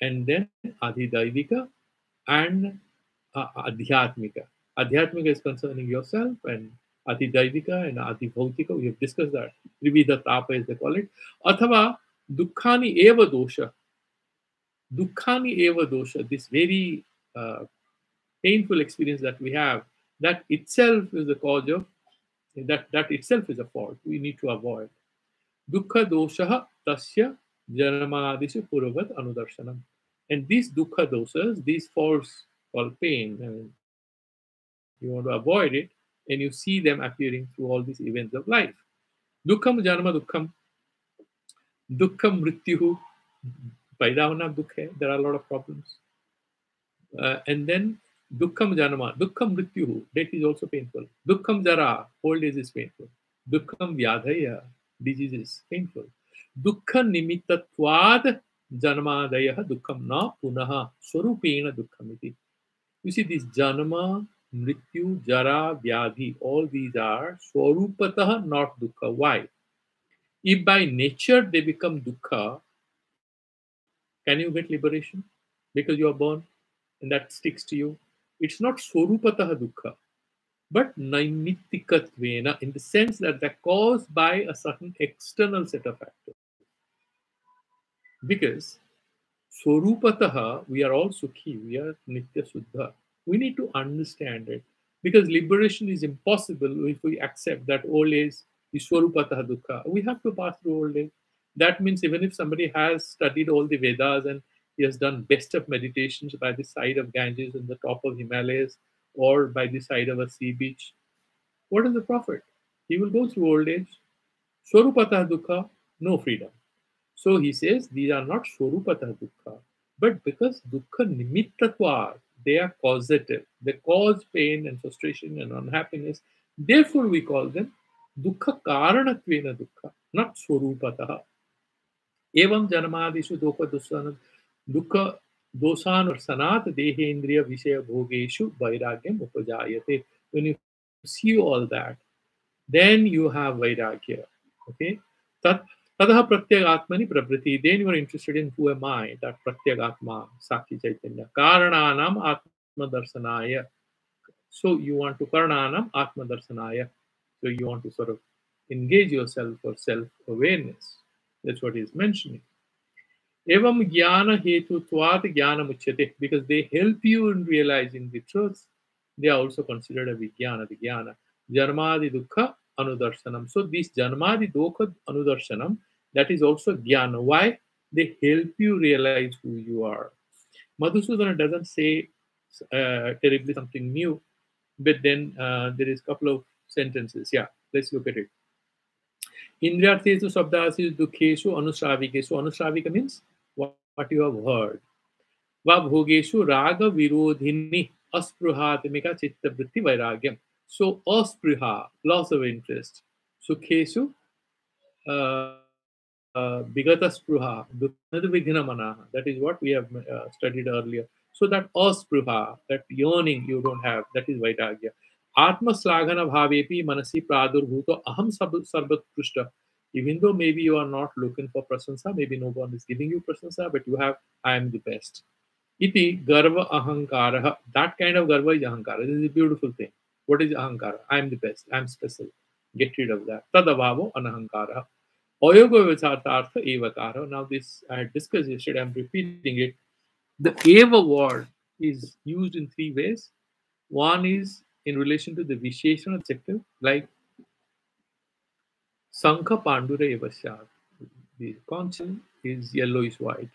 and then adhidaivika, and adhyatmika. Adhyatmika is concerning yourself, and adhidaivika and adhibhautika, we have discussed that. Trivida tapa, as they call it. Athava dukkhani eva dosha. Dukkhani eva dosha, this very painful experience that we have, that itself is the cause of, that itself is a fault we need to avoid. Dukkha dosha tasya janamadishu puravat anudarshanam. And these dukkha dosas, these faults called pain, and you want to avoid it, and you see them appearing through all these events of life. Dukkham janma dukkham, dukkham mrityuhu, paidavana dukhe, there are a lot of problems. And then dukkham janama, dukkham mrityuhu, death is also painful. Dukkham jara, old age is painful. Dukkham vyadhaya, disease is painful. Dukkha nimittatvad janmadaya dukkham na punaha swarupena dukkhamiti. You see, this janama, mrityu, jara, vyadhi, all these are swarupatah, not dukkha. Why? If by nature they become dukkha, can you get liberation? Because you are born and that sticks to you. It's not swarupatah dukkha, but naimitikatvena, in the sense that they're caused by a certain external set of factors. Because swarupatah, we are all sukhi, we are nitya suddha. We need to understand it, because liberation is impossible if we accept that old age is swarupatah dukkha. We have to pass through old age. That means even if somebody has studied all the Vedas and he has done best of meditations by the side of Ganges and the top of Himalayas or by the side of a sea beach, what is the profit? He will go through old age. Swarupatah dukkha, no freedom. So he says these are not swarupatah dukkha, but because dukkha nimittatva, they are causative. They cause pain and frustration and unhappiness. Therefore, we call them dukkha karanatvena dukkha, not swarupatah. Evam janmadishu dukkha dosan sanat dehendriya vishaya bhogeshu vairagyam upajayate. When you see all that, then you have vairagya. Okay? Tat Tadaha pratyagatmani prabriti. Then you are interested in who am I, that pratyagatma, Sakhi Chaitanya. Karananam atma darsanaya. So you want to karananam atma darsanaya. So you want to sort of engage yourself for self-awareness. That's what he is mentioning. Evam jnana hetutvat jnana muchyate, because they help you in realizing the truth. They are also considered a vijnana, the jnana. Janmadi dukkha anudarshanam. So this janmadi dukkha anudarshanam, that is also jnana. Why? They help you realize who you are. Madhusudana doesn't say terribly something new, but then there is a couple of sentences. Yeah, let's look at it. Indriyathesu sabdasu dukkeshu anusravikesu. Anusravika means what you have heard. Va bhogeshu raga virodhini aspruhatimika chitta vritti vairagyam. So aspruha, loss of interest. Sukhesu bigata spruha, vighnamana. That is what we have studied earlier. So that aspruha, that yearning you don't have, that is vairagya. Atma slaghana bhavepi manasi pradurbhuto aham sarvat prushta. Even though maybe you are not looking for prasansa, maybe no one is giving you prasansa, but you have, I am the best. Iti garva ahankara. That kind of garva is ahankara. This is a beautiful thing. What is ahankara? I am the best. I am special. Get rid of that. Tadavavo anahankara. Oyoga vichartartha evakara. Now this I had discussed yesterday. I am repeating it. The eva word is used in three ways. One is in relation to the visheshana adjective, like Sankha Pandura Evasya. The conch is yellowish white.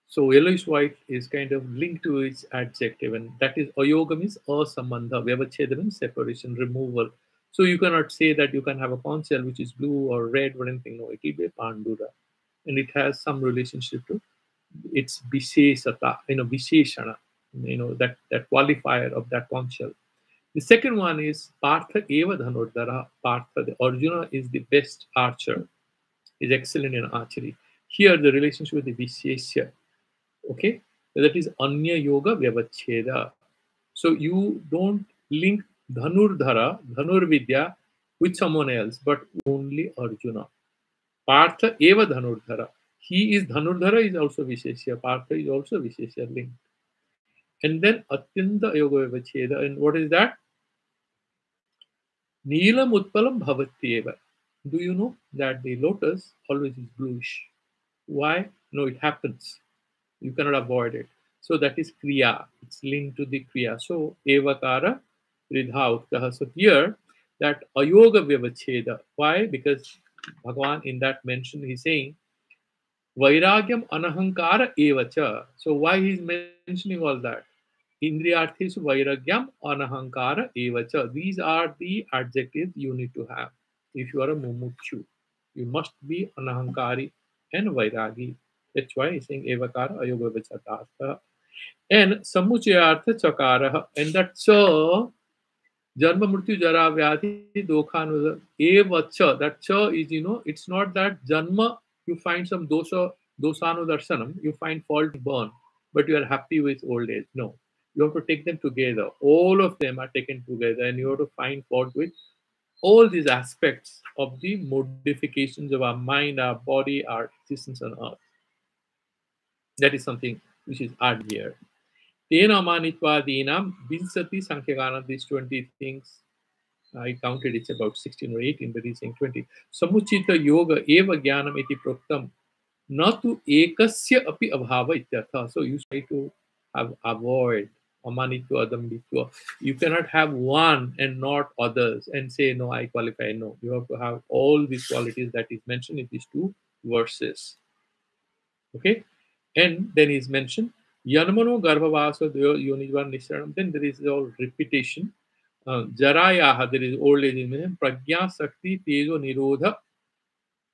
So yellowish white is kind of linked to its adjective, and that is ayoga means asambandha, vyavacheda means separation, removal. So you cannot say that you can have a conch shell which is blue or red or anything. No, it will be a pandura, and it has some relationship to its vishesata, visheshana, that qualifier of that conch shell. The second one is Partha eva dhanurdhara. Partha, the Arjuna, is the best archer, is excellent in archery. Here, the relationship with the Vishesha, okay, that is Anya Yoga Vyavacheda. So you don't link Dhanurdhara, Dhanurvidya with someone else, but only Arjuna. Partha eva Dhanurdhara. He is Dhanurdhara is also Vishesha. Partha is also Vishesha linked. And then Atyanta Yoga Vyavacheda. And what is that? Neelam Utpalam Bhavatyeva. Do you know that the lotus always is bluish? Why? No, it happens. You cannot avoid it. So that is Kriya. It's linked to the Kriya. So Evakara Ridha Uktaha. So here that Ayoga Vyavacheda. Why? Because Bhagavan in that mention he's saying Vairagyam Anahankara Evacha. So why he's mentioning all that? Indriyarthesu Vairagyam Anahankara Evacha. These are the adjectives you need to have. If you are a mumukshu, you must be anahankari and vairagi. That's why he's saying evakara ayoga vachatastha. And samuchayartha chakara. And that cha, janma mrityu jara vyadhi dokhanuda evacha. That cha is, it's not that janma you find some dosanu darshanam, you find fault burn, but you are happy with old age. No. You have to take them together. All of them are taken together, and you have to find fault with all these aspects of the modifications of our mind, our body, our existence on earth. That is something which is added here. Tena manitva dinam vinsati sankhyaganam, these 20 things. I counted it's about 16 or 18, but he's saying 20. Samuchita yoga eva jnanam iti proktam natu ekasya api abhava ityartha. So you try to avoid amanitva adambitva. You cannot have one and not others and say, no, I qualify. No, you have to have all these qualities that is mentioned in these two verses. Okay? And then is mentioned, Yanamano Garbhavasa Yonivan Nisranam. Then there is all repetition. Jarayaha, there is old age in him. Prajna Sakti Tejo Nirodha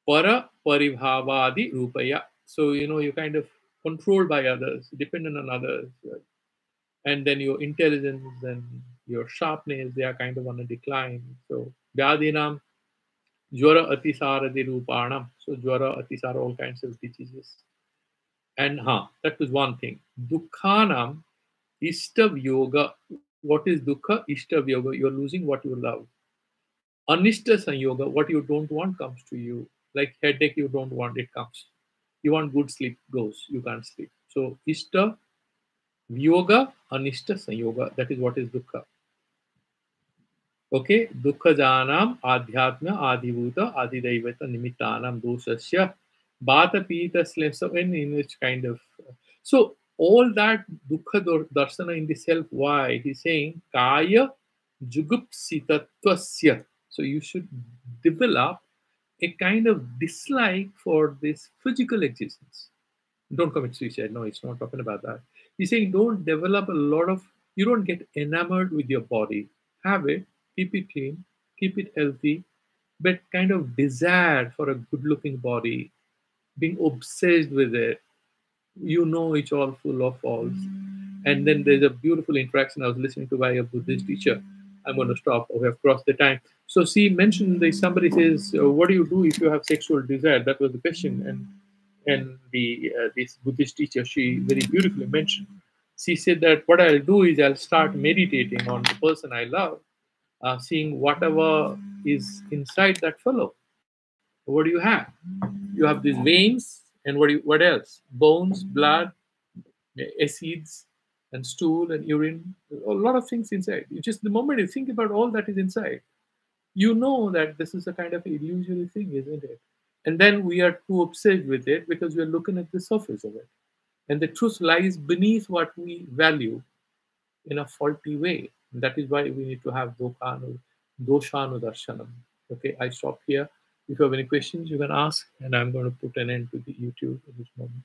Para Paribhavadi Rupaya. So, you're kind of controlled by others, dependent on others. And then your intelligence and your sharpness, they are kind of on a decline. So, Vyadinam, Jwara Atisara de Rupanam. So, Jwara Atisara, all kinds of diseases. And that was one thing. Dukkhanam Ishtav Yoga. What is Dukkha? Ishtav Yoga. You're losing what you love. Anishta Sanyoga. What you don't want comes to you. Like headache, you don't want, it comes. You want good sleep, goes. You can't sleep. So Ishta Yoga, Anishta Sanyoga. That is what is Dukkha. Okay. Dukkha Janam Adhyatma Adibhuta Adidaivata Nimittanam Dosasya Bata Pita Slim. So in which kind of so all that dukkha darsana in the self. Why? He's saying kaya jugupsitatvasya. So you should develop a kind of dislike for this physical existence. Don't commit suicide. No, it's not talking about that. He's saying don't develop a lot of, you don't get enamored with your body. Have it, keep it clean, keep it healthy, but kind of desire for a good looking body, being obsessed with it. It's all full of faults. And then there's a beautiful interaction I was listening to by a Buddhist teacher. I'm going to stop. We have crossed the time. So she mentioned that somebody says, "What do you do if you have sexual desire?" That was the question, and the this Buddhist teacher, she very beautifully mentioned. She said that what I'll do is I'll start meditating on the person I love, seeing whatever is inside that fellow. What do you have? You have these veins, and what else? Bones, blood, acids, and stool and urine. A lot of things inside. You just the moment you think about all that is inside, you know that this is a kind of illusory thing, isn't it? And then we are too obsessed with it because we are looking at the surface of it. And the truth lies beneath what we value in a faulty way. And that is why we need to have Doshanu Darshanam. Okay, I stop here. If you have any questions, you can ask, and I'm going to put an end to the YouTube at this moment.